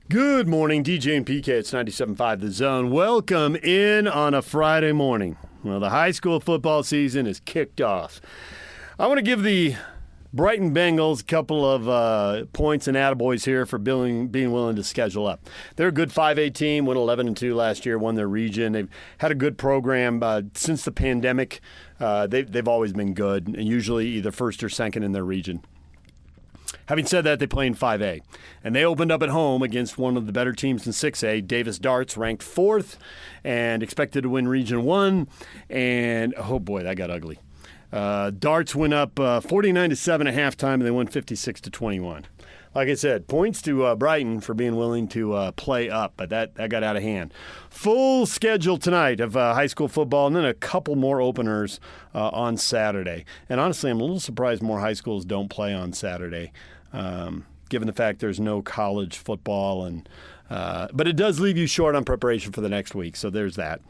Good morning, DJ and PK. It's 97.5 The Zone. Welcome in on a Friday morning. Well, the high school football season is kicked off. I want to give the Brighton Bengals a couple of points and attaboys here for being willing to schedule up. They're a good 5A team, went 11-2 last year, won their region. They've had a good program since the pandemic. They've always been good, and usually either first or second in their region. Having said that, they play in 5A, and they opened up at home against one of the better teams in 6A, Davis Darts, ranked 4th and expected to win Region 1, and oh boy, that got ugly. Darts went up 49-7 at halftime, and they won 56-21. Like I said, points to Brighton for being willing to play up, but that got out of hand. Full schedule tonight of high school football, and then a couple more openers on Saturday. And honestly, I'm a little surprised more high schools don't play on Saturday, given the fact there's no college football. But it does leave you short on preparation for the next week, so there's that.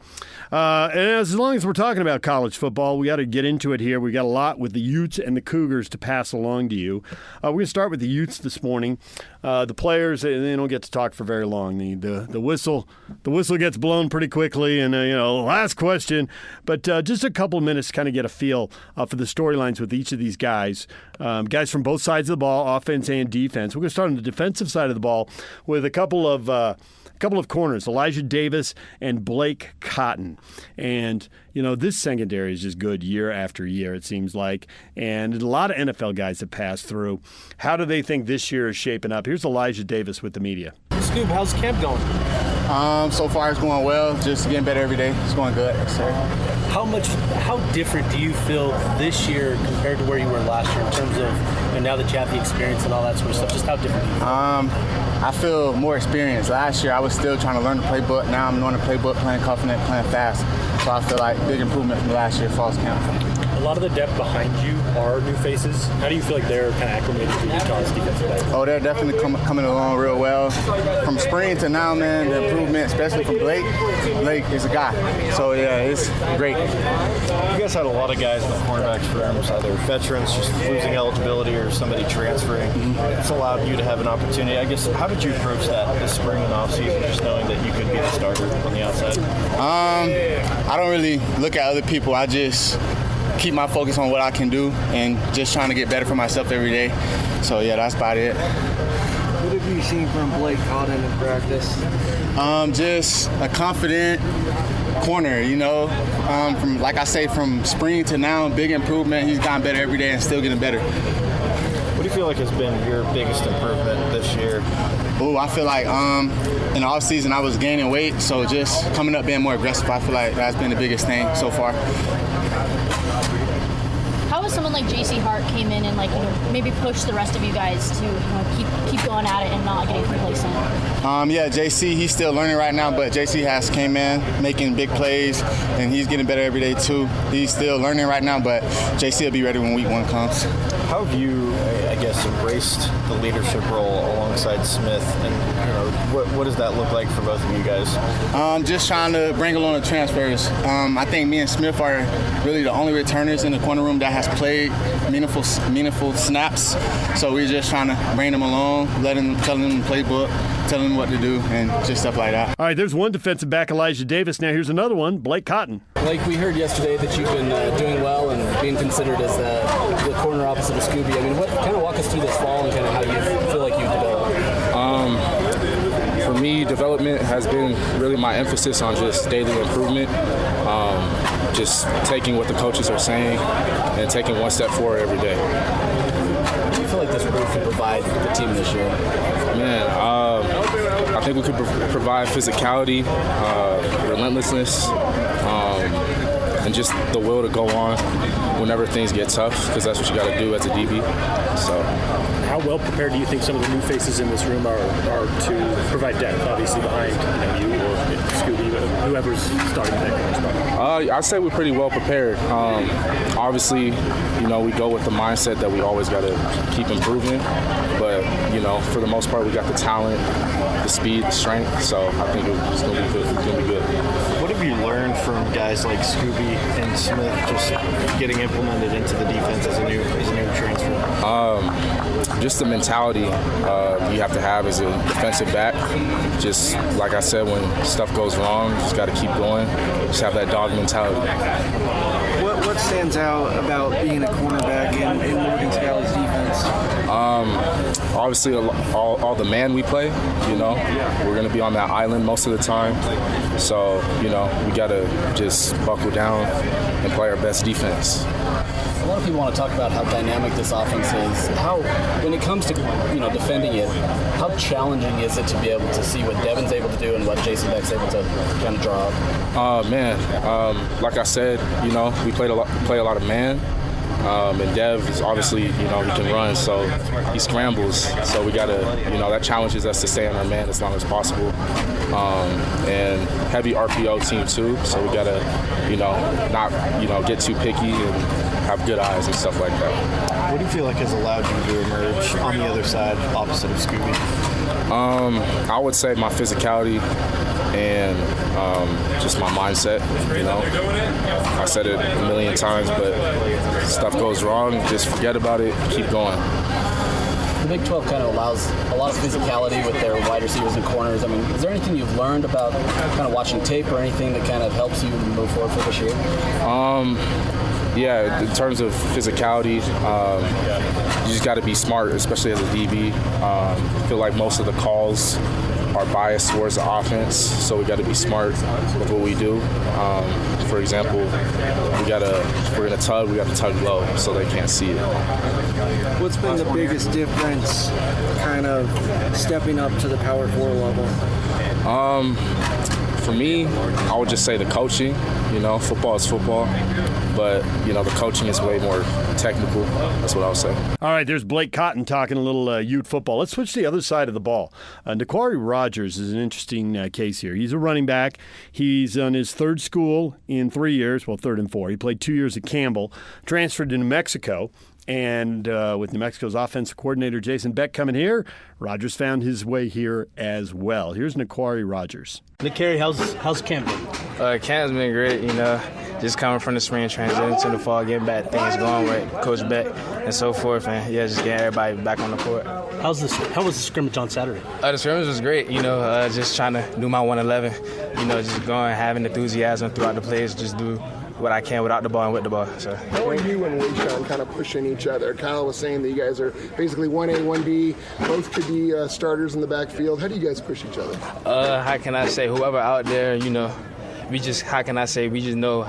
And as long as we're talking about college football, we got to get into it here. We got a lot with the Utes and the Cougars to pass along to you. We're going to start with the Utes this morning. The players, they don't get to talk for very long. The whistle gets blown pretty quickly, and last question. But just a couple of minutes to kind of get a feel for the storylines with each of these guys. Guys from both sides of the ball, offense and defense. We're going to start on the defensive side of the ball with a couple of corners, Elijah Davis and Blake Cotton. And, this secondary is just good year after year, it seems like. And a lot of NFL guys have passed through. How do they think this year is shaping up? Here's Elijah Davis with the media. Scoop, how's camp going? So far it's going well, just getting better every day. It's going good, sir. How different do you feel this year compared to where you were last year in terms of, now that you have the experience and all that sort of stuff, just how different do you feel? I feel more experienced. Last year I was still trying to learn the playbook. Now I'm knowing the playbook, playing confident, playing fast. So I feel like big improvement from last year, falls camp. A lot of the depth behind you are new faces. How do you feel like they're kind of acclimated to Utah's defensive back? Oh, they're definitely coming along real well. From spring to now, man, the improvement, especially from Blake. Blake is a guy. So, yeah, it's great. You guys had a lot of guys in the cornerbacks rooms, either veterans just losing eligibility or somebody transferring. It's allowed you to have an opportunity. I guess, how did you approach that this spring and offseason, just knowing that you could be the starter on the outside? I don't really look at other people. I just keep my focus on what I can do and just trying to get better for myself every day. So, yeah, that's about it. What have you seen from Blake Cotton in practice? Just a confident corner, from, like I say, from spring to now, big improvement. He's gotten better every day and still getting better. What do you feel like has been your biggest improvement this year? I feel like in the offseason I was gaining weight, so just coming up being more aggressive, I feel like that's been the biggest thing so far. How was someone like JC Hart came in and maybe push the rest of you guys to keep going at it and not getting complacent? JC, he's still learning right now, but JC has came in making big plays, and he's getting better every day too. He's still learning right now, but JC will be ready when week 1 comes. How have you, embraced the leadership role alongside Smith, and what does that look like for both of you guys? Just trying to bring along the transfers. I think me and Smith are really the only returners in the corner room that has played meaningful snaps. So we're just trying to bring them along, telling them the playbook, telling them what to do, and just stuff like that. All right, there's one defensive back, Elijah Davis. Now here's another one, Blake Cotton. Blake, we heard yesterday that you've been doing well and being considered as the corner opposite of Scooby. Kind of walk us through this fall and kind of how you feel like you've developed. For me, development has been really my emphasis on just daily improvement. Just taking what the coaches are saying and taking one step forward every day. What do you feel like this group can provide the team this year? Man, I think we could provide physicality, relentlessness, and just the will to go on whenever things get tough, because that's what you got to do as a DB. So, how well prepared do you think some of the new faces in this room are to provide depth, obviously behind you or Scooby, whoever's starting that spot? I'd say we're pretty well prepared. Obviously, we go with the mindset that we always got to keep improving, but for the most part, we got the talent, the speed, the strength. So I think it's going to be good. What have you learned from guys like Scooby and Smith just getting implemented into the defense as a new transfer? Just the mentality you have to have as a defensive back. Just like I said, when stuff goes wrong, you just got to keep going. Just have that dog mentality. What stands out about being a cornerback in Morgan Scalley's defense? Obviously, all the man we play, we're going to be on that island most of the time. So, we got to just buckle down and play our best defense. A lot of people want to talk about how dynamic this offense is. When it comes to defending it, how challenging is it to be able to see what Devin's able to do and what Jason Beck's able to kind of draw up? Like I said, we play a lot of man. And Dev is obviously, he can run, so he scrambles. So we gotta, that challenges us to stay on our man as long as possible. And heavy RPO team too, so we gotta, not, get too picky and have good eyes and stuff like that. What do you feel like has allowed you to emerge on the other side, opposite of Scooby? I would say my physicality and just my mindset, I said it a million times, but stuff goes wrong, just forget about it, keep going. The Big 12 kind of allows a lot of physicality with their wide receivers and corners. I mean, is there anything you've learned about kind of watching tape or anything that kind of helps you move forward for this year? Yeah, in terms of physicality, you just got to be smart, especially as a DB. I feel like most of the calls are biased towards the offense, so we got to be smart with what we do. For example, if we're going to tug, we got to tug low so they can't see it. What's been the biggest difference kind of stepping up to the Power 4 level? For me, I would just say the coaching. Football is football, but, the coaching is way more technical. That's what I would say. All right, there's Blake Cotton talking a little Ute football. Let's switch to the other side of the ball. NaQuari Rogers is an interesting case here. He's a running back. He's on his third school in 3 years, third and four. He played 2 years at Campbell, transferred to New Mexico. And with New Mexico's offensive coordinator Jason Beck coming here, Rogers found his way here as well. Here's NaQuari Rogers. NaQuari, how's camp been? Camp's been great, just coming from the spring, transitioning to the fall, getting back things going with Coach Beck and so forth, and just getting everybody back on the court. How was the scrimmage on Saturday? The scrimmage was great, just trying to do my 111, just going, having enthusiasm throughout the plays, just do what I can without the ball and with the ball. So. How are you and Wayshawn kind of pushing each other? Kyle was saying that you guys are basically 1A, 1B, both could be starters in the backfield. How do you guys push each other? How can I say, whoever out there, we just know,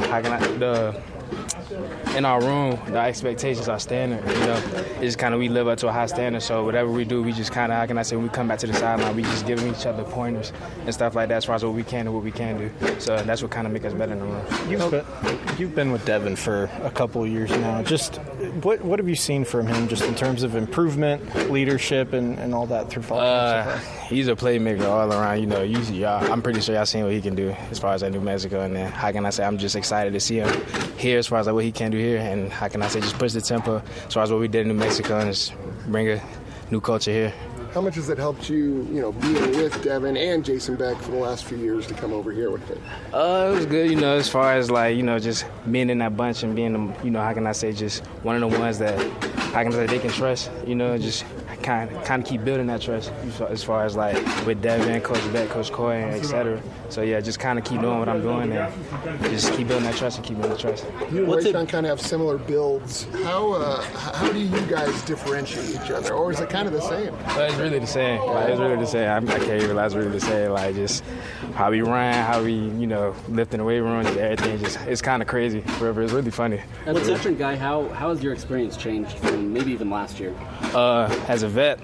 in our room, the expectations are standard, It's kind of, we live up to a high standard, so whatever we do, we just kind of, when we come back to the sideline, we just giving each other pointers and stuff like that as far as what we can and what we can do. So that's what kind of makes us better in the room. You've been with Devin for a couple of years now. Just what have you seen from him just in terms of improvement, leadership, and all that through fall? He's a playmaker all around. I'm pretty sure y'all seen what he can do as far as at New Mexico. And then, I'm just excited to see him here as far as what he can do here. And just push the tempo as far as what we did in New Mexico and just bring a new culture here. How much has it helped you, being with Devin and Jason Beck for the last few years to come over here with it? It was good, as far as just being in that bunch and being, just one of the ones that, they can trust, just kind of keep building that trust as far as with Devin, Coach Beck, Coach Coy, et cetera. So yeah, just kind of keep doing what I'm doing and just keep building that trust and keep building the trust. You and Wayshawn kind of have similar builds. How do you guys differentiate each other, or is it kind of the same? It's really the same. It's really the same. I can't even realize it's really the same. Just how we run, how we, lift in the weight room, everything. It's kind of crazy. It's really funny. As a veteran guy, how has your experience changed from maybe even last year? As a vet,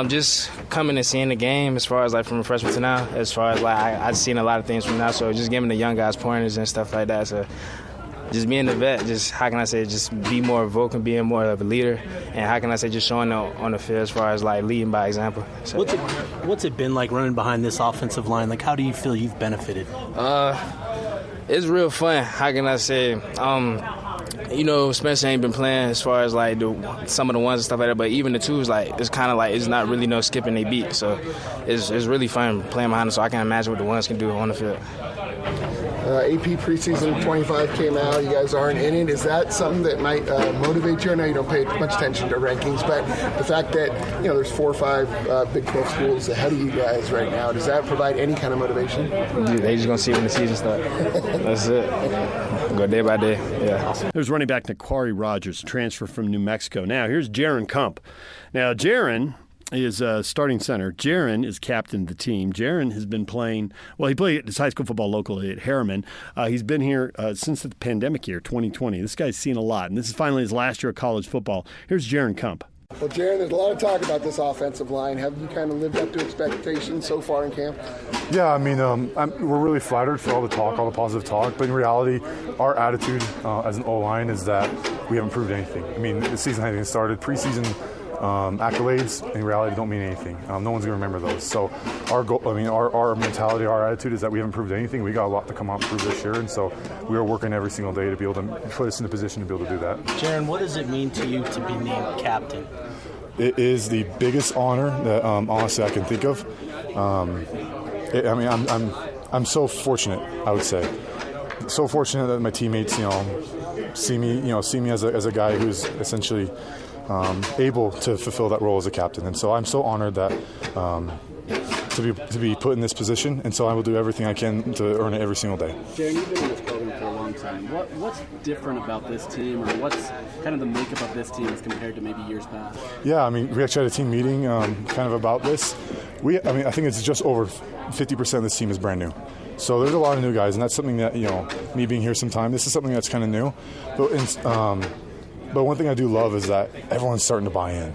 just coming and seeing the game as far as from a freshman to now, as far as I've seen a lot of things from now, so just giving the young guys pointers and stuff like that. So just being the vet, just just be more vocal, being more of a leader, and just showing on the field as far as leading by example. So, what's it been like running behind this offensive line? How do you feel you've benefited? It's real fun. Spencer ain't been playing as far as some of the ones and stuff like that, but even the twos, it's kind of it's not really no skipping they beat. So it's really fun playing behind them, so I can imagine what the ones can do on the field. AP preseason 25 came out. You guys aren't in it. Is that something that might motivate you? I know you don't pay much attention to rankings, but the fact that there's 4 or 5 Big 12 schools ahead of you guys right now, does that provide any kind of motivation? Dude, they just gonna see when the season starts. That's it. Go day by day. Yeah. There's running back NaQuari Rogers, transfer from New Mexico. Now here's Jaren Kump. Now Jaren is starting center. Jaren is captain of the team. Jaren has been playing, he played his high school football locally at Harriman. He's been here since the pandemic year, 2020. This guy's seen a lot, and this is finally his last year of college football. Here's Jaren Kump. Well, Jaren, there's a lot of talk about this offensive line. Have you kind of lived up to expectations so far in camp? Yeah, I mean, we're really flattered for all the talk, all the positive talk, but in reality, our attitude as an O-line is that we haven't proved anything. I mean, the season hasn't even started. Preseason accolades in reality don't mean anything. No one's going to remember those. So our goal, our mentality, our attitude is that we haven't proved anything. We got a lot to come out and prove this year, and so we are working every single day to be able to put us in a position to be able to do that. Jaren, what does it mean to you to be named captain? It is the biggest honor that honestly I can think of. I'm so fortunate, I would say. So fortunate that my teammates, see me as a guy who's essentially able to fulfill that role as a captain, and so I'm so honored that to be put in this position, and so I will do everything I can to earn it every single day. Jaren, you've been in this program for a long time. What's different about this team, or what's kind of the makeup of this team as compared to maybe years past? Yeah, I mean, we actually had a team meeting kind of about this. I think it's just over 50% of this team is brand new. So there's a lot of new guys, and that's something that, me being here some time, this is something that's kind of new. But one thing I do love is that everyone's starting to buy in.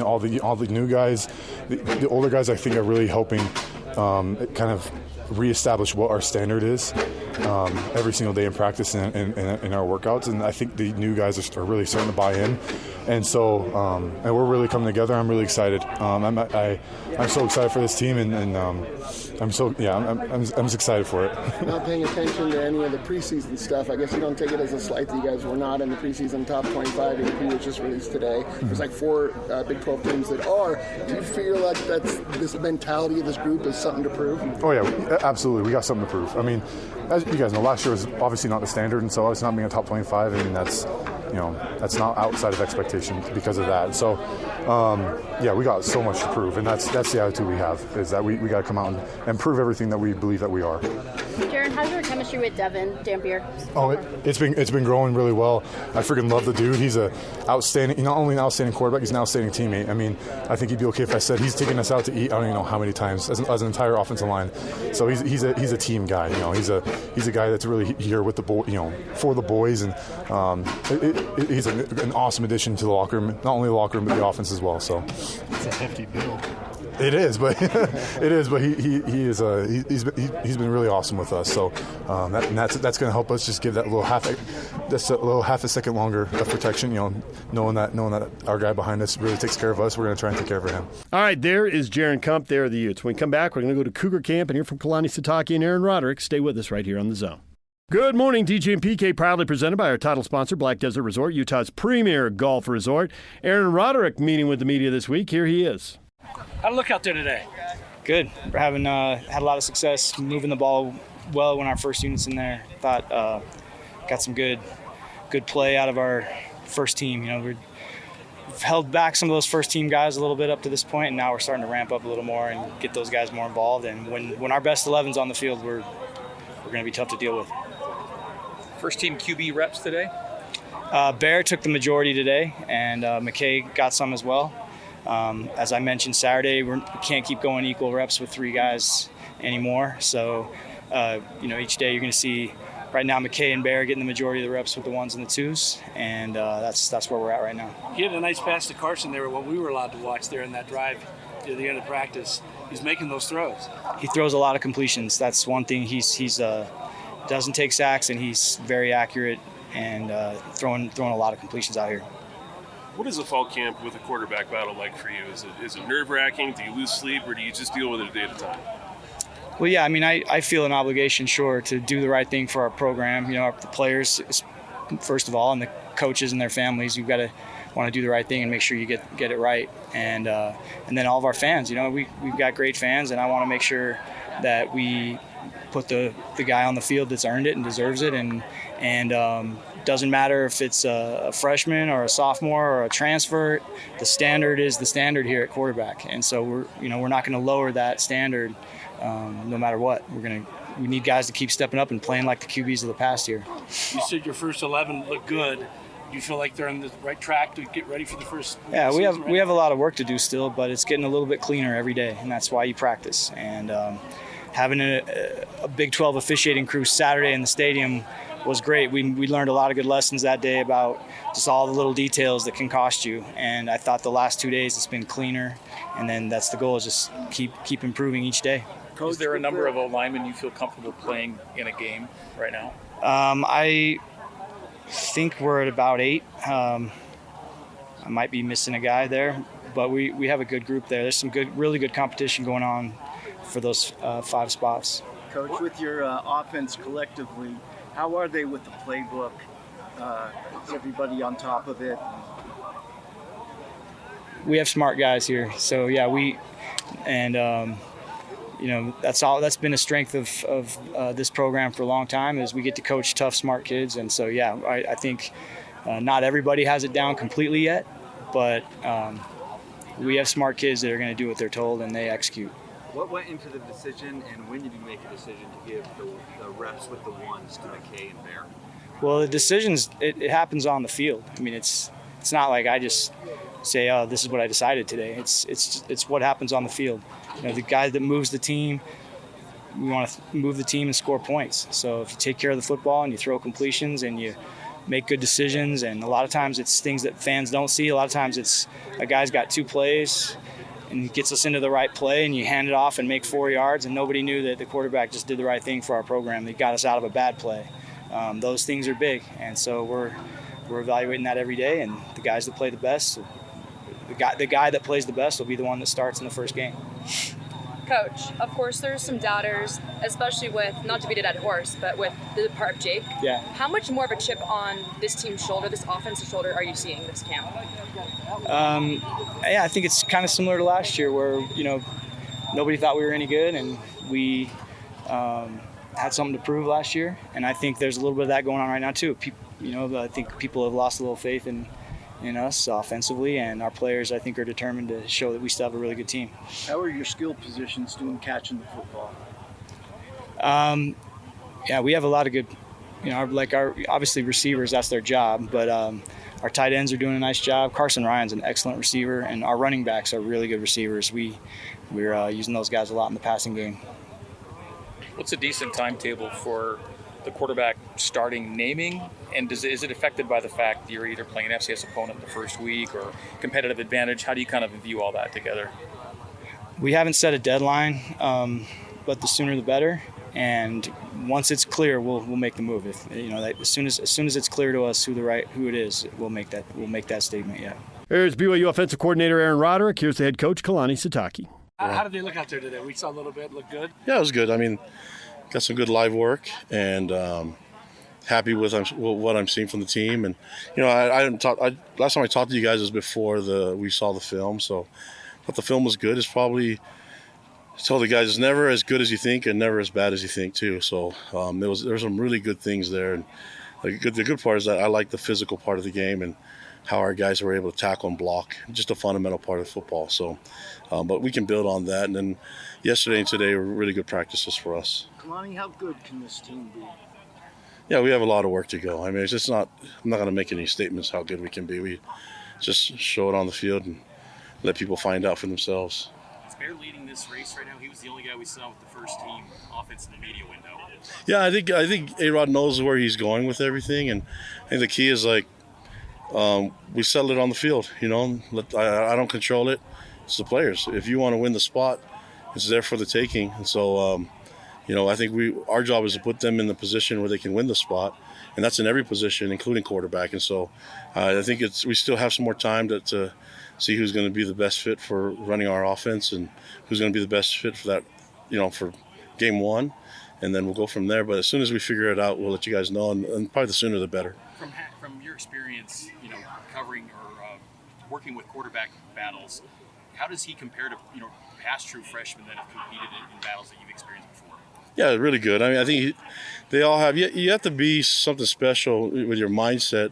All the new guys, the older guys, I think are really helping kind of reestablish what our standard is every single day in practice and in our workouts. And I think the new guys are really starting to buy in. And so, and we're really coming together. I'm really excited. I'm so excited for this team, and I'm just excited for it. Not paying attention to any of the preseason stuff. I guess you don't take it as a slight that you guys were not in the preseason top 25. AP was just released today. There's like 4 Big 12 teams that are. Do you feel like this mentality of this group is something to prove? Oh yeah, absolutely. We got something to prove. I mean, as you guys know, last year was obviously not the standard, and so it's not being a top 25. I mean, that's not outside of expectation because of that. So, we got so much to prove, and that's the attitude we have, is that we got to come out and prove everything that we believe that we are. Jaren, how's your chemistry with Devin Dampier? Oh, it's been growing really well. I freaking love the dude. He's not only an outstanding quarterback, he's an outstanding teammate. I mean, I think he'd be okay if I said he's taken us out to eat. I don't even know how many times as an entire offensive line. So he's a team guy. He's a guy that's really here with the boy, for the boys, and he's an awesome addition to the locker room. Not only the locker room, but the offense as well. So it's a hefty build. It is, but he's been really awesome with us. So that's going to help us just give that little half a second longer of protection. Knowing that our guy behind us really takes care of us, we're going to try and take care of him. All right, there is Jaren Kump. There are the Utes. When we come back, we're going to go to Cougar Camp and hear from Kalani Sitake and Aaron Roderick. Stay with us right here on The Zone. Good morning, DJ and PK, proudly presented by our title sponsor, Black Desert Resort, Utah's premier golf resort. Aaron Roderick meeting with the media this week. Here he is. How'd it look out there today? Good. We're having had a lot of success moving the ball well when our first unit's in there. Thought got some good play out of our first team. We've held back some of those first team guys a little bit up to this point, and now we're starting to ramp up a little more and get those guys more involved. And when our best 11's on the field, we're going to be tough to deal with. First team QB reps today? Bear took the majority today, and McKay got some as well. As I mentioned Saturday, we can't keep going equal reps with 3 guys anymore. So, each day you're going to see right now McKay and Bear getting the majority of the reps with the 1s and the 2s, and that's where we're at right now. He had a nice pass to Carson there, what we were allowed to watch there in that drive to the end of practice. He's making those throws. He throws a lot of completions. That's one thing. He's doesn't take sacks, and he's very accurate and throwing a lot of completions out here. What is a fall camp with a quarterback battle like for you? Is it nerve-wracking? Do you lose sleep, or do you just deal with it a day at a time? Well, yeah, I mean, I feel an obligation, sure, to do the right thing for our program. The players, first of all, and the coaches and their families. You've got to want to do the right thing and make sure you get it right. And then all of our fans. We've got great fans, and I want to make sure that we put the guy on the field that's earned it and deserves it, and doesn't matter if it's a freshman or a sophomore or a transfer. The standard is the standard here at quarterback, and so we're not going to lower that standard no matter what. We need guys to keep stepping up and playing like the QBs of the past year. You said your first 11 looked good. You feel like they're on the right track to get ready for the first? Yeah, we have a lot of work to do still, but it's getting a little bit cleaner every day, and that's why you practice. And having a Big 12 officiating crew Saturday in the stadium was great. We learned a lot of good lessons that day about just all the little details that can cost you. And I thought the last 2 days it's been cleaner, and then that's the goal, is just keep improving each day. Coach, is there a number of linemen you feel comfortable playing in a game right now? I think we're at about 8. I might be missing a guy there, but we have a good group there. There's some really good competition going on for those 5 spots. Coach, with your offense collectively, how are they with the playbook? Is everybody on top of it? We have smart guys here, so yeah, that's been a strength of this program for a long time, is we get to coach tough, smart kids. And so, yeah, I think not everybody has it down completely yet, but we have smart kids that are going to do what they're told, and they execute. What went into the decision, and when did you make a decision to give the reps with the ones to McKay and Bear? Well, the decisions, it happens on the field. I mean, it's not like I just say, oh, this is what I decided today. It's what happens on the field. The guy that moves the team, we want to move the team and score points. So if you take care of the football and you throw completions and you make good decisions, and a lot of times it's things that fans don't see. A lot of times it's a guy's got 2 plays and he gets us into the right play, and you hand it off and make 4 yards, and nobody knew that the quarterback just did the right thing for our program. They got us out of a bad play. Those things are big, and so we're evaluating that every day, and the guys that play the best, the guy that plays the best will be the one that starts in the first game. Coach, of course there's some doubters, especially with, not to beat a dead horse, but with the part of Jake. Yeah. How much more of a chip on this team's shoulder, this offensive shoulder, are you seeing this camp? Yeah, I think it's kind of similar to last year, where nobody thought we were any good, and we had something to prove last year, and I think there's a little bit of that going on right now too. I think people have lost a little faith in us offensively, and our players, I think, are determined to show that we still have a really good team. How are your skill positions doing catching the football? Yeah, we have a lot of good, our obviously receivers, that's their job, but our tight ends are doing a nice job. Carson Ryan's an excellent receiver, and our running backs are really good receivers. We're using those guys a lot in the passing game. What's a decent timetable for the quarterback starting naming, and is it affected by the fact that you're either playing an FCS opponent the first week or competitive advantage? How do you kind of view all that together? We haven't set a deadline, but the sooner the better. And once it's clear, we'll make the move. If as soon as it's clear to us who it is, we'll make that statement. Yeah. Here's BYU offensive coordinator Aaron Roderick. Here's the head coach Kalani Sitake. How did they look out there today? We saw a little bit. Look good. Yeah, it was good. I mean, got some good live work, and happy with what I'm seeing from the team. And I didn't talk. Last time I talked to you guys was before we saw the film. So, but the film was good. It's probably, I told the guys, it's never as good as you think and never as bad as you think too. So there were some really good things there. And the good part is that I like the physical part of the game and how our guys were able to tackle and block, just a fundamental part of football. So, but we can build on that. And then yesterday and today were really good practices for us. Kalani, how good can this team be? Yeah, we have a lot of work to go. I mean, it's just not, I'm not going to make any statements how good we can be. We just show it on the field and let people find out for themselves. Is Bear leading this race right now? He was the only guy we saw with the first team offense in the media window. Yeah, I think A-Rod knows where he's going with everything. And I think the key is we settle it on the field, I don't control it. It's the players. If you want to win the spot, it's there for the taking. And so, I think our job is to put them in the position where they can win the spot, and that's in every position, including quarterback. And so, I think we still have some more time to see who's going to be the best fit for running our offense and who's going to be the best fit for that, for game one, and then we'll go from there. But as soon as we figure it out, we'll let you guys know, and probably the sooner the better. From your experience, covering or working with quarterback battles, how does he compare to past true freshmen that have competed in battles that you've experienced before? Yeah, really good. I mean, I think they all have. You have to be something special with your mindset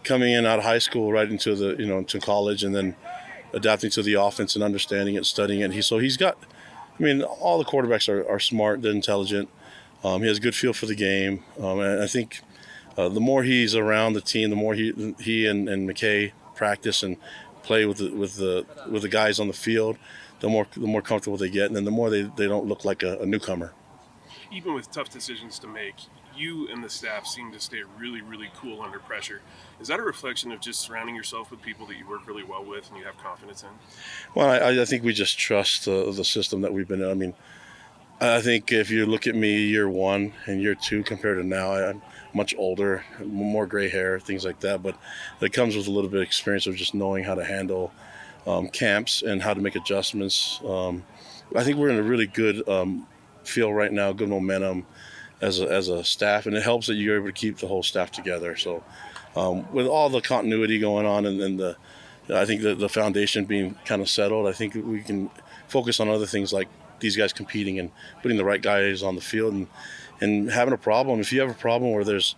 coming in out of high school right into into college, and then adapting to the offense and understanding it, studying it. He's got. I mean, all the quarterbacks are smart, they're intelligent. He has a good feel for the game, and I think the more he's around the team, the more he and McKay practice and play with the guys on the field, the more comfortable they get, and then the more they don't look like a newcomer. Even with tough decisions to make, you and the staff seem to stay really, really cool under pressure. Is that a reflection of just surrounding yourself with people that you work really well with and you have confidence in? Well, I think we just trust the system that we've been in. I mean, I think if you look at me year one and year two compared to now, I'm much older, more gray hair, things like that. But it comes with a little bit of experience of just knowing how to handle camps and how to make adjustments. I think we're in a really good feel right now, good momentum as a staff, and it helps that you're able to keep the whole staff together. So with all the continuity going on and I think the foundation being kind of settled, I think we can focus on other things like these guys competing and putting the right guys on the field and having a problem. If you have a problem where there's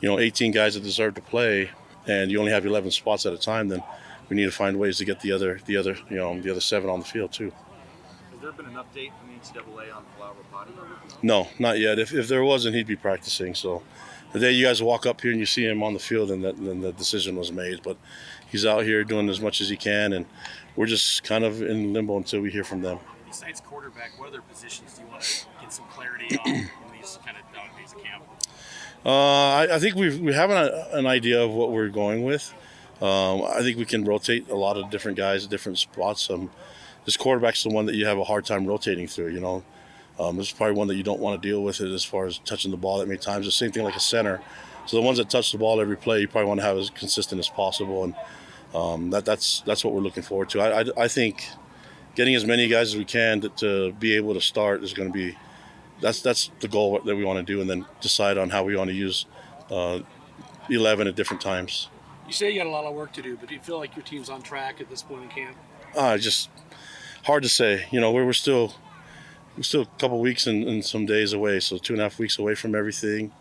18 guys that deserve to play and you only have 11 spots at a time, then we need to find ways to get the other 7 on the field too. Has there been an update from the NCAA on Flower Potty? No, not yet. If there wasn't, he'd be practicing. So the day you guys walk up here and you see him on the field, then the decision was made. But he's out here doing as much as he can, and we're just kind of in limbo until we hear from them. Besides quarterback, what other positions do you want to get some clarity on in these kind of dog days of camp? I think we have an idea of what we're going with. I think we can rotate a lot of different guys at different spots. This quarterback's the one that you have a hard time rotating through, This is probably one that you don't want to deal with it as far as touching the ball that many times. The same thing like a center. So the ones that touch the ball every play, you probably want to have as consistent as possible, and that's what we're looking forward to. I think getting as many guys as we can to be able to start is going to be that's the goal that we want to do, and then decide on how we want to use 11 at different times. You say you got a lot of work to do, but do you feel like your team's on track at this point in camp? Just hard to say. We're still a couple weeks and some days away, so 2.5 weeks away from everything.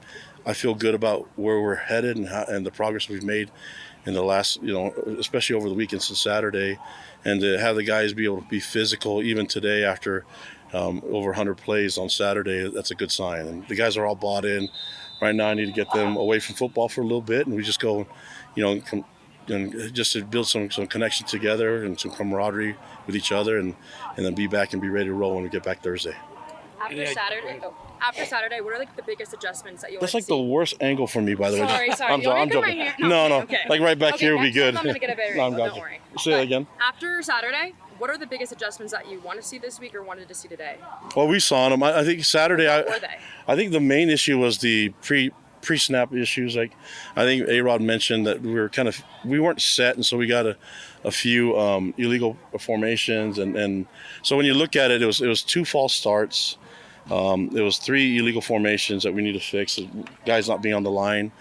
I feel good about where we're headed and the progress we've made in the last, especially over the weekend since Saturday, and to have the guys be able to be physical even today after over 100 plays on Saturday, that's a good sign. And the guys are all bought in. Right now I need to get them away from football for a little bit, and we just go, and just to build some connection together and some camaraderie with each other, and then be back and be ready to roll when we get back Thursday. After Saturday, what are the biggest adjustments that you want That's to like see? the worst angle for me, by the way. Sorry. I'm You want me to joking. get my hair? No. Okay. Like right back here would be next time good. I'm gonna get a better No, I'm angle, gotcha. don't worry. Say that again. After Saturday, what are the biggest adjustments that you want to see this week or wanted to see today? Well, we saw them. I think Saturday. What were they? I think the main issue was the pre-snap issues. Like I think A-Rod mentioned that we weren't set, and so we got a few illegal formations, and so when you look at it, it was 2 false starts. It was 3 illegal formations that we need to fix. Guys not being on the line,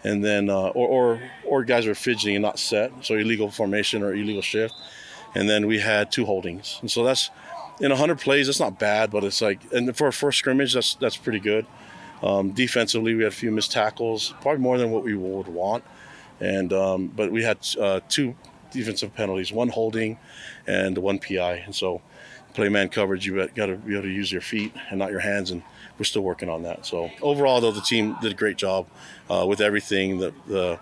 and then or guys were fidgeting and not set. So illegal formation or illegal shift, and then we had 2 holdings. And so that's in 100 plays. That's not bad, but it's like, and for a first scrimmage, that's pretty good. Defensively, we had a few missed tackles, probably more than what we would want, and but we had 2 defensive penalties, 1 holding and 1 PI, and so. Play man coverage, you got to be able to use your feet and not your hands, and we're still working on that. So overall, though, the team did a great job with everything. The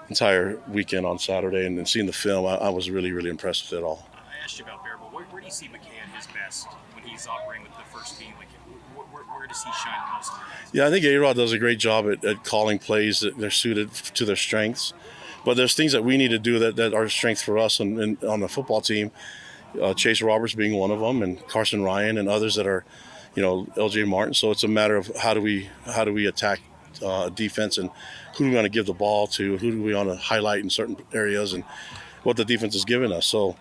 entire weekend on Saturday, and then seeing the film, I was really, really impressed with it all. I asked you about Bear, but where do you see McKay at his best when he's operating with the first team? Like, where does he shine the most? Yeah, I think A-Rod does a great job at calling plays that they're suited to their strengths. But there's things that we need to do that are strengths for us and on the football team. Chase Roberts being one of them, and Carson Ryan and others that are, LJ Martin. So it's a matter of how do we attack defense, and who do we want to give the ball to, who do we want to highlight in certain areas, and what the defense has given us. So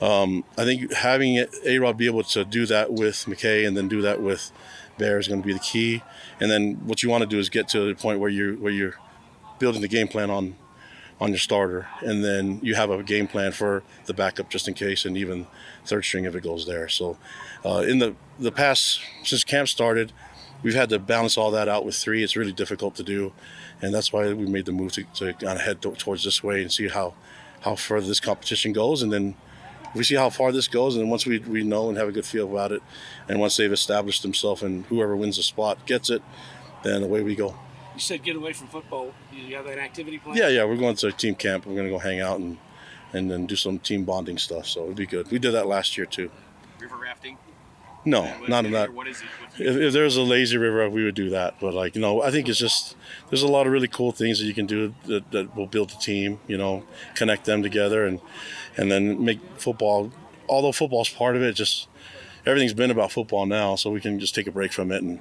I think having A-Rod be able to do that with McKay and then do that with Bear is going to be the key. And then what you want to do is get to the point where you're building the game plan on your starter, and then you have a game plan for the backup just in case, and even third string if it goes there. So in the past, since camp started, we've had to balance all that out with 3. It's really difficult to do, and that's why we made the move to kind of head towards this way and see how far this competition goes, and then we see how far this goes, and once we know and have a good feel about it, and once they've established themselves and whoever wins the spot gets it, then away we go. You said get away from football. Do you have an activity plan? Yeah, we're going to a team camp. We're going to go hang out and then do some team bonding stuff, so it'll be good. We did that last year too. River rafting? No, not in that. What is it? If there's a lazy river, we would do that. But I think it's just there's a lot of really cool things that you can do that will build the team. Connect them together and then make football. Although football's part of it, just everything's been about football now, so we can just take a break from it and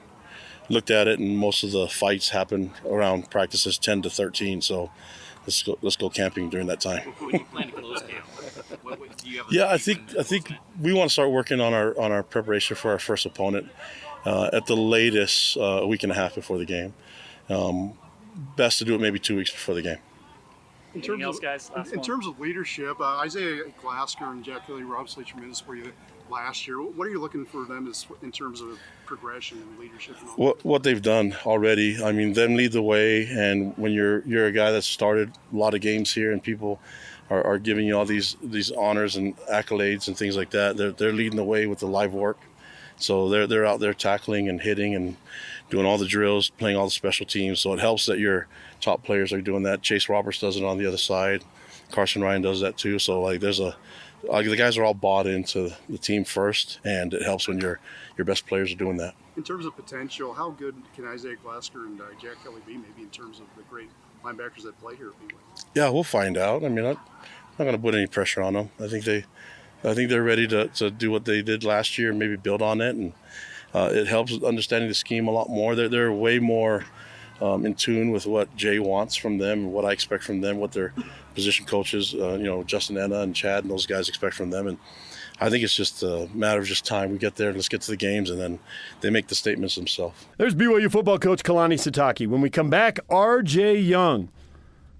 looked at it. And most of the fights happen around practices 10 to 13. So let's go camping during that time. When you plan to close camp, do you have Yeah, I think we want to start working on our preparation for our first opponent at the latest a week and a half before the game. Best to do it maybe 2 weeks before the game. In terms of leadership, Isaiah Glasgow and Jack Kelly were obviously tremendous for you last year. What are you looking for them in terms of progression and leadership? And all what they've done already, I mean, them lead the way, and when you're a guy that's started a lot of games here and people are giving you all these honors and accolades and things like that, they're leading the way with the live work. So they're out there tackling and hitting and doing all the drills, playing all the special teams. So it helps that your top players are doing that. Chase Roberts does it on the other side. Carson Ryan does that too. So the guys are all bought into the team first, and it helps when your best players are doing that. In terms of potential, how good can Isaiah Glasgow and Jack Kelly be, maybe in terms of the great linebackers that play here at BYU? Yeah, we'll find out. I mean, I'm not going to put any pressure on them. I think they're ready to do what they did last year and maybe build on it, and it helps understanding the scheme a lot more. They're way more in tune with what Jay wants from them and what I expect from them, what their position coaches, Justin Enna and Chad and those guys expect from them. And I think it's just a matter of just time. We get there, let's get to the games, and then they make the statements themselves. There's BYU football coach Kalani Sitake. When we come back, R.J. Young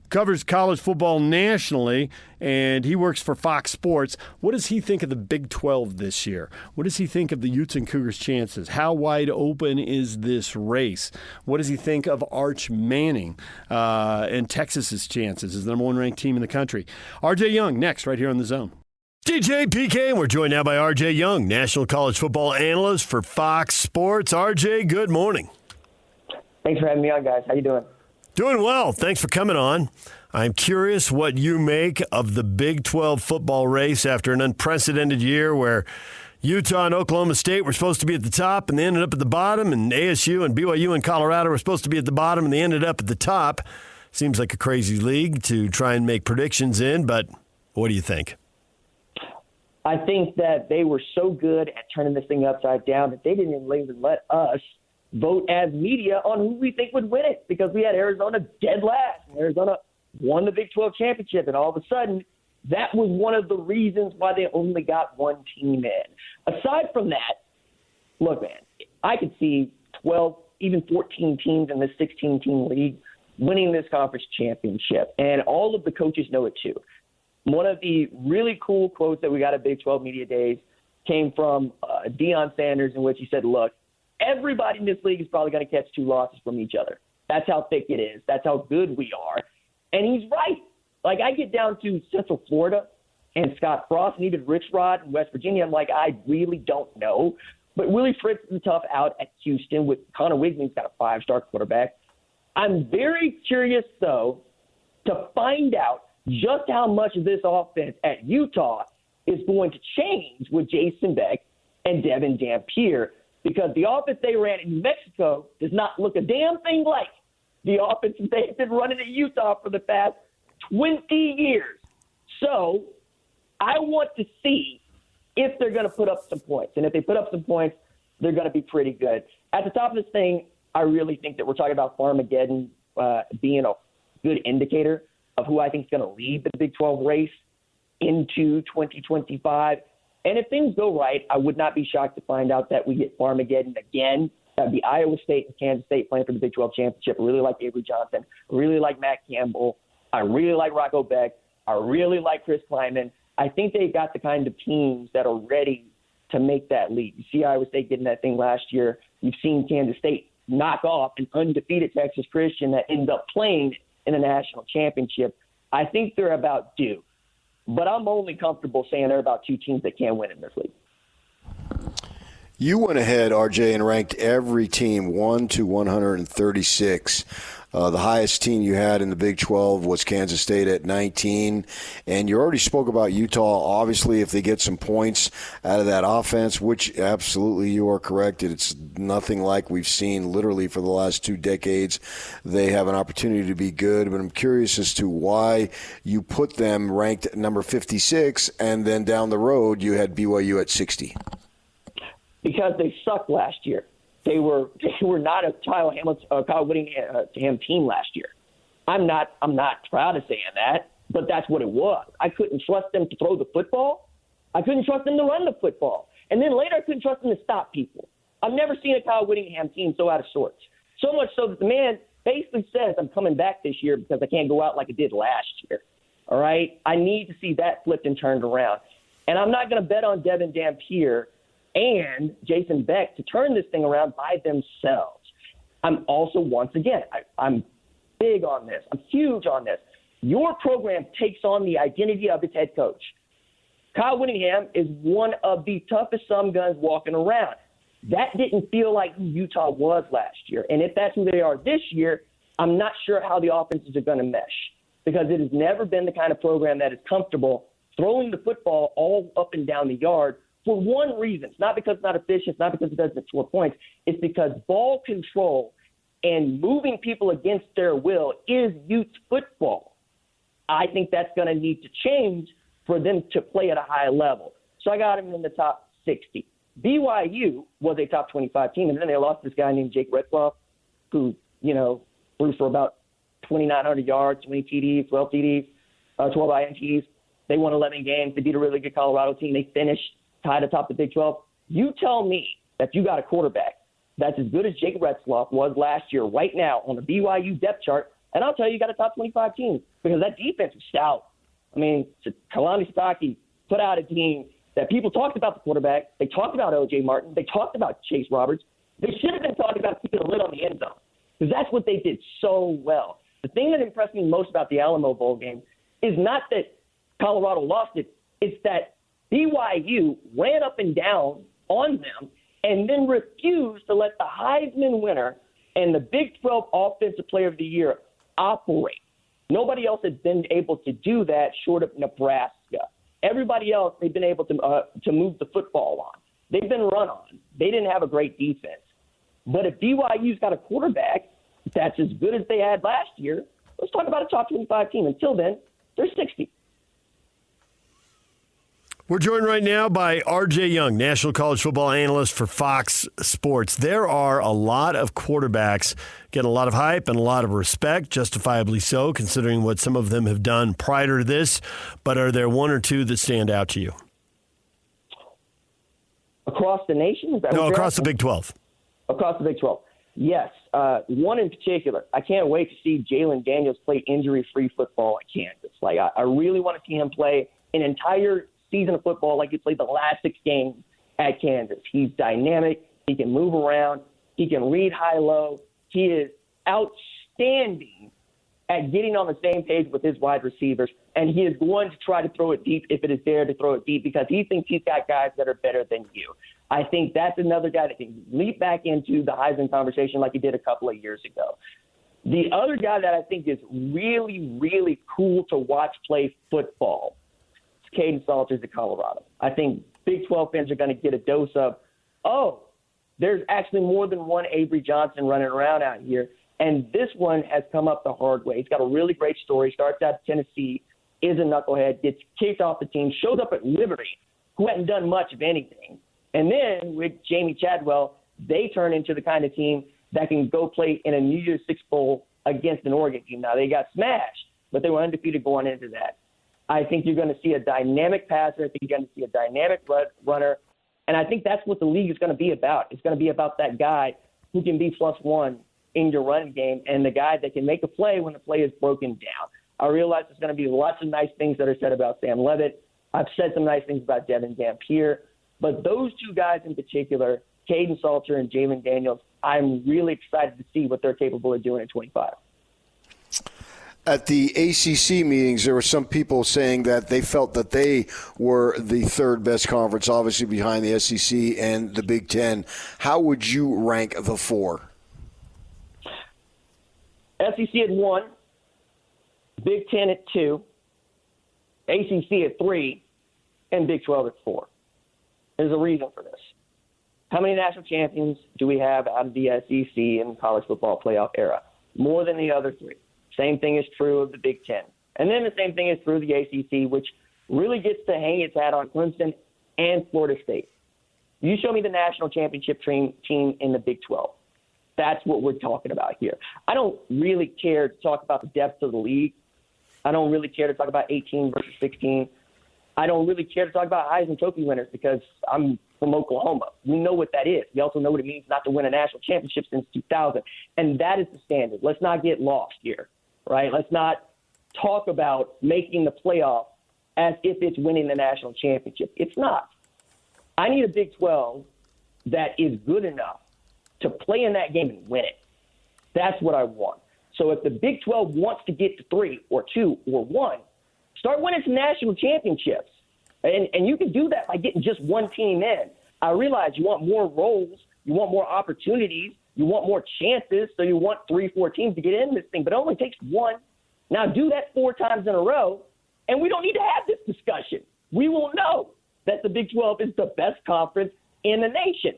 covers college football nationally, and he works for Fox Sports. What does he think of the Big 12 this year? What does he think of the Utes and Cougars' chances? How wide open is this race? What does he think of Arch Manning and Texas's chances as the number 1 ranked team in the country? R.J. Young next, right here on The Zone. DJ PK, and we're joined now by R.J. Young, national college football analyst for Fox Sports. R.J., good morning. Thanks for having me on, guys. How you doing? Doing well. Thanks for coming on. I'm curious what you make of the Big 12 football race after an unprecedented year where Utah and Oklahoma State were supposed to be at the top and they ended up at the bottom, and ASU and BYU and Colorado were supposed to be at the bottom and they ended up at the top. Seems like a crazy league to try and make predictions in, but what do you think? I think that they were so good at turning this thing upside down that they didn't even let us vote as media on who we think would win it, because we had Arizona dead last. Arizona won the Big 12 championship, and all of a sudden, that was one of the reasons why they only got one team in. Aside from that, look, man, I could see 12, even 14 teams in this 16-team league winning this conference championship, and all of the coaches know it too. One of the really cool quotes that we got at Big 12 Media Days came from Deion Sanders, in which he said, look, everybody in this league is probably going to catch 2 losses from each other. That's how thick it is. That's how good we are. And he's right. Like, I get down to Central Florida and Scott Frost and even Rich Rod in West Virginia. I'm like, I really don't know. But Willie Fritz is tough out at Houston with Connor Wigman's got a 5-star quarterback. I'm very curious, though, to find out just how much of this offense at Utah is going to change with Jason Beck and Devin Dampier, because the offense they ran in New Mexico does not look a damn thing like the offense they've been running at Utah for the past 20 years. So I want to see if they're going to put up some points. And if they put up some points, they're going to be pretty good. At the top of this thing, I really think that we're talking about Farmageddon being a good indicator of who I think is going to lead the Big 12 race into 2025. And if things go right, I would not be shocked to find out that we get Farmageddon again. That'd be Iowa State and Kansas State playing for the Big 12 championship. I really like Avery Johnson. I really like Matt Campbell. I really like Rocco Beck. I really like Chris Kleiman. I think they've got the kind of teams that are ready to make that leap. You see Iowa State getting that thing last year. You've seen Kansas State knock off an undefeated Texas Christian that ends up playing in a national championship. I think they're about due. But I'm only comfortable saying they're about two teams that can win in this league. You went ahead, RJ, and ranked every team 1 to 136. The highest team you had in the Big 12 was Kansas State at 19. And you already spoke about Utah. Obviously, if they get some points out of that offense, which absolutely you are correct, it's nothing like we've seen literally for the last 2 decades. They have an opportunity to be good. But I'm curious as to why you put them ranked number 56, and then down the road you had BYU at 60. Because they sucked last year. They were not a Kyle Whittingham team last year. I'm not proud of saying that, but that's what it was. I couldn't trust them to throw the football. I couldn't trust them to run the football. And then later I couldn't trust them to stop people. I've never seen a Kyle Whittingham team so out of sorts. So much so that the man basically says, I'm coming back this year because I can't go out like I did last year. All right? I need to see that flipped and turned around. And I'm not going to bet on Devin Dampier and Jason Beck to turn this thing around by themselves. I'm also, once again, I'm big on this. I'm huge on this. Your program takes on the identity of its head coach. Kyle Whittingham is one of the toughest some guns walking around. That didn't feel like who Utah was last year. And if that's who they are this year, I'm not sure how the offenses are going to mesh, because it has never been the kind of program that is comfortable throwing the football all up and down the yard for one reason. It's not because it's not efficient. It's not because it doesn't score points. It's because ball control and moving people against their will is Utes football. I think that's going to need to change for them to play at a high level. So I got him in the top 60. BYU was a top 25 team, and then they lost this guy named Jake Retzloff, who, threw for about 2,900 yards, 20 TDs, 12 TDs, 12 INTs. They won 11 games. They beat a really good Colorado team. They finished tied atop the Big 12. You tell me that you got a quarterback that's as good as Jake Retzloff was last year right now on the BYU depth chart, and I'll tell you got a top 25 team, because that defense was stout. I mean, Kalani Sitake put out a team that people talked about the quarterback. They talked about O.J. Martin. They talked about Chase Roberts. They should have been talking about keeping a lid on the end zone, because that's what they did so well. The thing that impressed me most about the Alamo Bowl game is not that Colorado lost it. It's that BYU ran up and down on them and then refused to let the Heisman winner and the Big 12 Offensive Player of the Year operate. Nobody else has been able to do that short of Nebraska. Everybody else, they've been able to move the football on. They've been run on. They didn't have a great defense. But if BYU's got a quarterback that's as good as they had last year, let's talk about a top 25 team. Until then, they're 60. We're joined right now by RJ Young, National College Football Analyst for Fox Sports. There are a lot of quarterbacks getting a lot of hype and a lot of respect, justifiably so, considering what some of them have done prior to this. But are there one or two that stand out to you? Across the nation? Is that No, what you're across the asking? Big 12. Across the Big 12. Yes. One in particular. I can't wait to see Jalen Daniels play injury-free football at Kansas. I really want to see him play an entire season of football like he played the last 6 games at Kansas. He's dynamic. He can move around. He can read high-low. He is outstanding at getting on the same page with his wide receivers, and he is going to try to throw it deep if it is there to throw it deep, because he thinks he's got guys that are better than you. I think that's another guy that can leap back into the Heisman conversation like he did a couple of years ago. The other guy that I think is really, really cool to watch play football is Caden Salters at Colorado. I think Big 12 fans are going to get a dose of, there's actually more than one Avery Johnson running around out here. And this one has come up the hard way. He's got a really great story. Starts out at Tennessee, is a knucklehead, gets kicked off the team, shows up at Liberty, who hadn't done much of anything. And then with Jamie Chadwell, they turn into the kind of team that can go play in a New Year's Six Bowl against an Oregon team. Now, they got smashed, but they were undefeated going into that. I think you're going to see a dynamic passer. I think you're going to see a dynamic runner. And I think that's what the league is going to be about. It's going to be about that guy who can be +1 in your running game and the guy that can make a play when the play is broken down. I realize there's going to be lots of nice things that are said about Sam Levitt. I've said some nice things about Devin Dampier. But those two guys in particular, Caden Salter and Jalen Daniels, I'm really excited to see what they're capable of doing at 25. At the ACC meetings, there were some people saying that they felt that they were the third best conference, obviously behind the SEC and the Big Ten. How would you rank the four? SEC at 1, Big Ten at 2, ACC at 3, and Big 12 at 4. There's a reason for this. How many national champions do we have out of the SEC in college football playoff era? More than the other three. Same thing is true of the Big Ten. And then the same thing is true of the ACC, which really gets to hang its hat on Clemson and Florida State. You show me the national championship team in the Big 12. That's what we're talking about here. I don't really care to talk about the depth of the league. I don't really care to talk about 18 versus 16. I don't really care to talk about Heisman Trophy winners because I'm from Oklahoma. We know what that is. We also know what it means not to win a national championship since 2000. And that is the standard. Let's not get lost here, right? Let's not talk about making the playoff as if it's winning the national championship. It's not. I need a Big 12 that is good enough to play in that game and win it. That's what I want. So if the Big 12 wants to get to 3 or 2 or 1, start winning some national championships. And you can do that by getting just one team in. I realize you want more roles, you want more opportunities, you want more chances, so you want 3-4 teams to get in this thing, but it only takes one. Now do that 4 times in a row, and we don't need to have this discussion. We will know that the Big 12 is the best conference in the nation.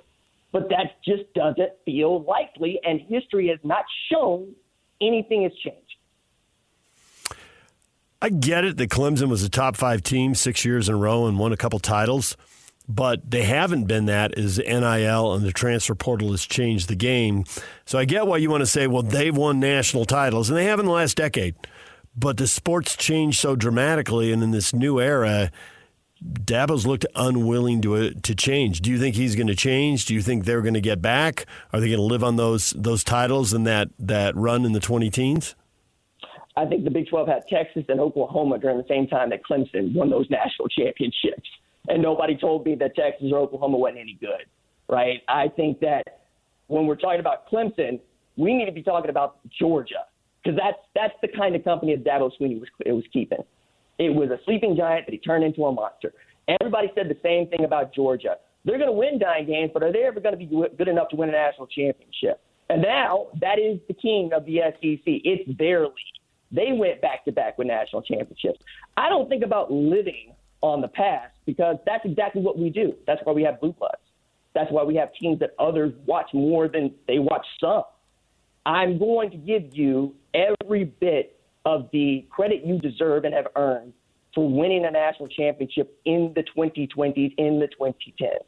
But that just doesn't feel likely, and history has not shown anything has changed. I get it that Clemson was a top 5 team 6 years in a row and won a couple titles, but they haven't been that as NIL and the transfer portal has changed the game. So I get why you want to say, well, they've won national titles, and they have in the last decade. But the sport's changed so dramatically, and in this new era, Dabo's looked unwilling to change. Do you think he's going to change? Do you think they're going to get back? Are they going to live on those titles and that run in the 20-teens? I think the Big 12 had Texas and Oklahoma during the same time that Clemson won those national championships. And nobody told me that Texas or Oklahoma wasn't any good, right? I think that when we're talking about Clemson, we need to be talking about Georgia because that's the kind of company that Dabo Swinney was keeping. It was a sleeping giant that he turned into a monster. Everybody said the same thing about Georgia. They're going to win 9 games, but are they ever going to be good enough to win a national championship? And now that is the king of the SEC. It's their league. They went back-to-back with national championships. I don't think about living on the past because that's exactly what we do. That's why we have blue bloods. That's why we have teams that others watch more than they watch some. I'm going to give you every bit of the credit you deserve and have earned for winning a national championship in the 2020s, in the 2010s.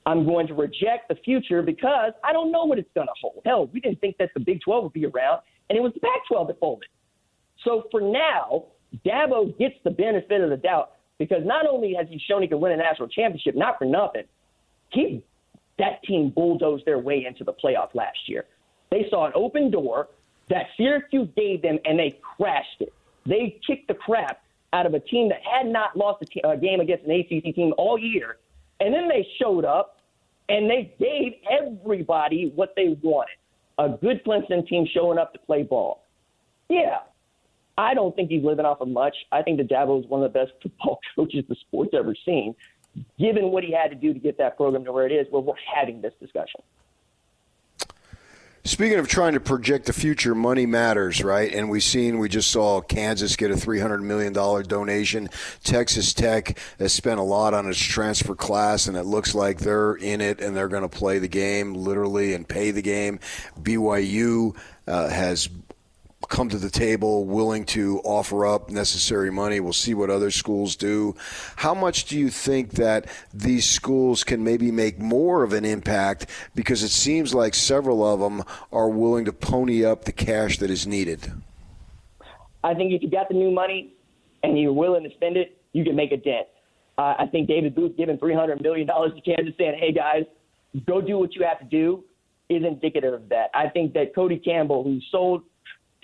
I'm going to reject the future because I don't know what it's going to hold. Hell, we didn't think that the Big 12 would be around, and it was the Pac-12 that folded. So for now, Dabo gets the benefit of the doubt because not only has he shown he can win a national championship, not for nothing, that team bulldozed their way into the playoff last year. They saw an open door that Syracuse gave them, and they crashed it. They kicked the crap out of a team that had not lost a game against an ACC team all year, and then they showed up, and they gave everybody what they wanted, a good Clemson team showing up to play ball. Yeah. I don't think he's living off of much. I think that Dabo is one of the best football coaches the sport's ever seen, given what he had to do to get that program to where it is, where we're having this discussion. Speaking of trying to project the future, money matters, right? And we just saw Kansas get a $300 million donation. Texas Tech has spent a lot on its transfer class, and it looks like they're in it and they're going to play the game literally and pay the game. BYU has come to the table willing to offer up necessary money. We'll see what other schools do. How much do you think that these schools can maybe make more of an impact because it seems like several of them are willing to pony up the cash that is needed? I think if you got the new money and you're willing to spend it, you can make a dent. I think David Booth giving $300 million to Kansas saying, hey, guys, go do what you have to do is indicative of that. I think that Cody Campbell, who sold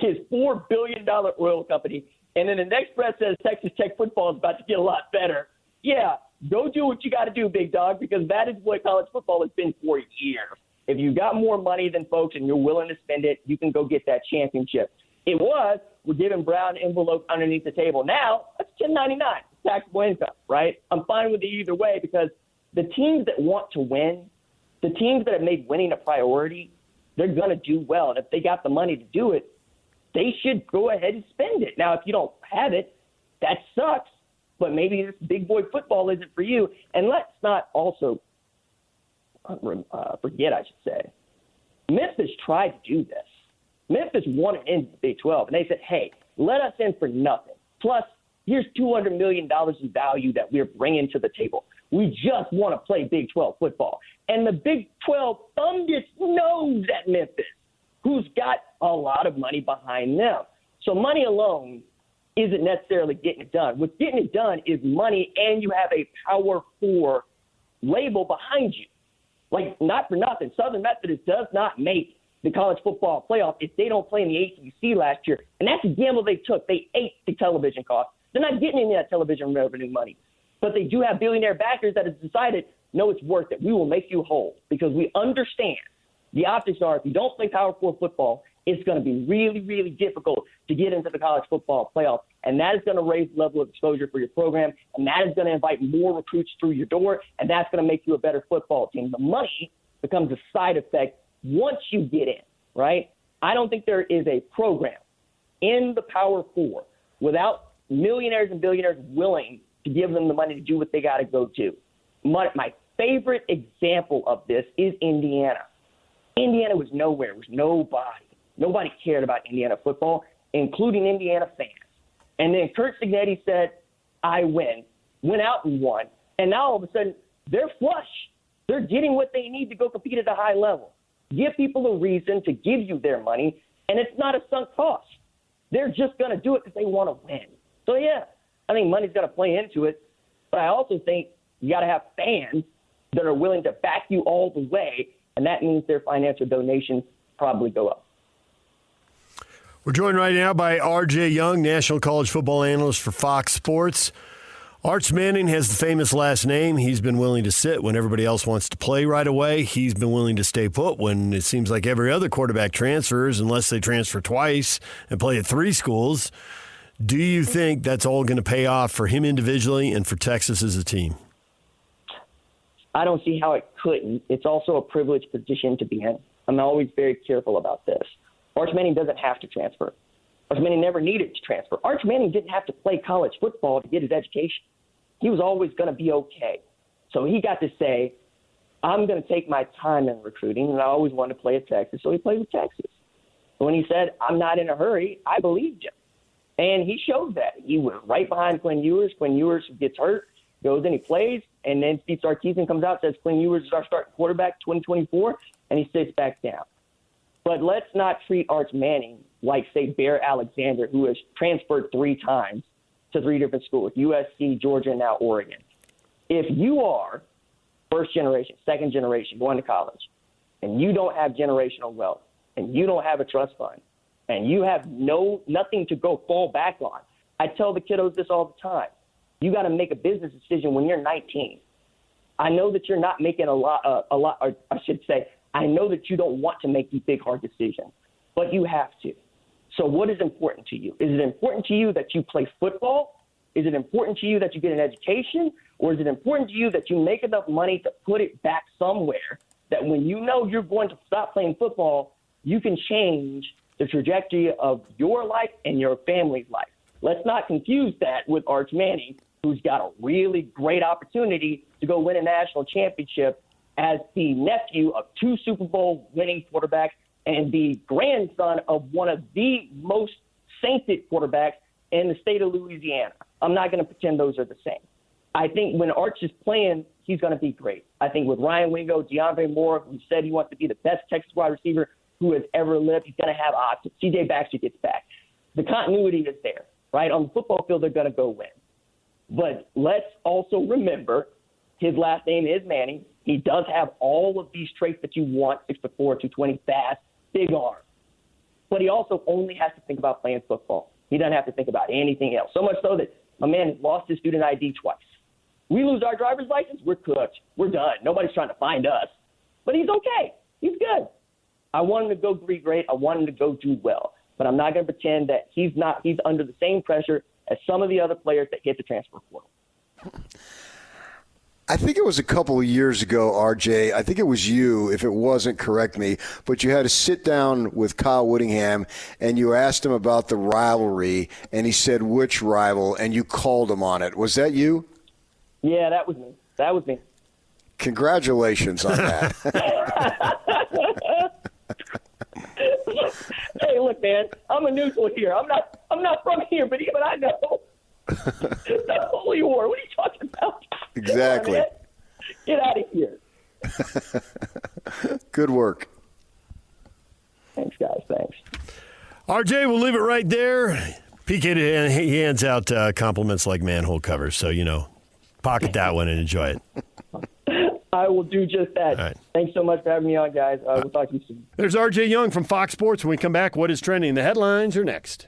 his $4 billion oil company, and then the next breath says Texas Tech football is about to get a lot better. Yeah, go do what you got to do, big dog, because that is what college football has been for years. If you got more money than folks and you're willing to spend it, you can go get that championship. It was, we're giving Brown envelopes underneath the table. Now, that's $10.99, taxable income, right? I'm fine with it either way because the teams that want to win, the teams that have made winning a priority, they're going to do well. And if they got the money to do it, they should go ahead and spend it. Now, if you don't have it, that sucks, but maybe this big boy football isn't for you. And let's not also forget, I should say, Memphis tried to do this. Memphis wanted into the Big 12, and they said, hey, let us in for nothing. Plus, here's $200 million in value that we're bringing to the table. We just want to play Big 12 football. And the Big 12 thumbed its nose at Memphis, who's got a lot of money behind them. So money alone isn't necessarily getting it done. What's getting it done is money, and you have a Power 4 label behind you. Like, not for nothing, Southern Methodist does not make the college football playoff if they don't play in the ACC last year. And that's a gamble they took. They ate the television costs. They're not getting any of that television revenue money. But they do have billionaire backers that have decided, no, it's worth it. We will make you whole because we understand the optics are if you don't play Power 4 football, it's going to be really, really difficult to get into the college football playoff. And that is going to raise the level of exposure for your program, and that is going to invite more recruits through your door, and that's going to make you a better football team. The money becomes a side effect once you get in, right? I don't think there is a program in the Power 4 without millionaires and billionaires willing to give them the money to do what they got to go do. My favorite example of this is Indiana. Indiana was nowhere. It was nobody. Nobody cared about Indiana football, including Indiana fans. And then Kurt Signetti said, I win, went out and won. And now all of a sudden, they're flush. They're getting what they need to go compete at a high level. Give people a reason to give you their money, and it's not a sunk cost. They're just going to do it because they want to win. So, yeah, I think money's going to play into it. But I also think you got to have fans that are willing to back you all the way, and that means their financial donations probably go up. We're joined right now by R.J. Young, National College Football Analyst for Fox Sports. Arch Manning has the famous last name. He's been willing to sit when everybody else wants to play right away. He's been willing to stay put when it seems like every other quarterback transfers, unless they transfer twice and play at 3 schools. Do you think that's all going to pay off for him individually and for Texas as a team? I don't see how it couldn't. It's also a privileged position to be in. I'm always very careful about this. Arch Manning doesn't have to transfer. Arch Manning never needed to transfer. Arch Manning didn't have to play college football to get his education. He was always going to be okay. So he got to say, I'm going to take my time in recruiting, and I always wanted to play at Texas, so he played with Texas. When he said, I'm not in a hurry, I believed him. And he showed that. He was right behind Quinn Ewers. Quinn Ewers gets hurt, goes in, he plays, and then Steve Sarkisian comes out and says Quinn Ewers is our starting quarterback 2024, and he sits back down. But let's not treat Arch Manning like, say, Bear Alexander, who has transferred 3 times to 3 different schools, USC, Georgia, and now Oregon. If you are first generation, second generation, going to college, and you don't have generational wealth, and you don't have a trust fund, and you have nothing to go fall back on, I tell the kiddos this all the time. You got to make a business decision when you're 19. I know that you're not making a lot, or I should say, I know that you don't want to make these big, hard decisions, but you have to. So what is important to you? Is it important to you that you play football? Is it important to you that you get an education? Or is it important to you that you make enough money to put it back somewhere that when you know you're going to stop playing football, you can change the trajectory of your life and your family's life? Let's not confuse that with Arch Manning, who's got a really great opportunity to go win a national championship as the nephew of 2 Super Bowl winning quarterbacks and the grandson of one of the most sainted quarterbacks in the state of Louisiana. I'm not going to pretend those are the same. I think when Arch is playing, he's going to be great. I think with Ryan Wingo, DeAndre Moore, who said he wants to be the best Texas wide receiver who has ever lived, he's going to have options. C.J. Baxter gets back. The continuity is there, right? On the football field, they're going to go win. But let's also remember his last name is Manning. He does have all of these traits that you want, 6'4", 220, fast, big arm. But he also only has to think about playing football. He doesn't have to think about anything else. So much so that my man lost his student ID twice. We lose our driver's license, we're cooked. We're done. Nobody's trying to find us. But he's okay. He's good. I want him to go be great. I want him to go do well. But I'm not going to pretend that he's under the same pressure as some of the other players that hit the transfer portal. I think it was a couple of years ago, RJ. I think it was you, if it wasn't, correct me, but you had to sit down with Kyle Whittingham and you asked him about the rivalry, and he said which rival, and you called him on it. Was that you? Yeah, that was me. Congratulations on that. Hey, look, man, I'm a neutral here. I'm not from here, but even I know. The holy war. What are you talking about? Exactly. On, get out of here. Good work. Thanks, guys. Thanks. RJ, we'll leave it right there. PK, he hands out compliments like manhole covers, so, pocket that one and enjoy it. I will do just that. All right. Thanks so much for having me on, guys. We'll talk to you soon. There's RJ Young from Fox Sports. When we come back, what is trending? The headlines are next.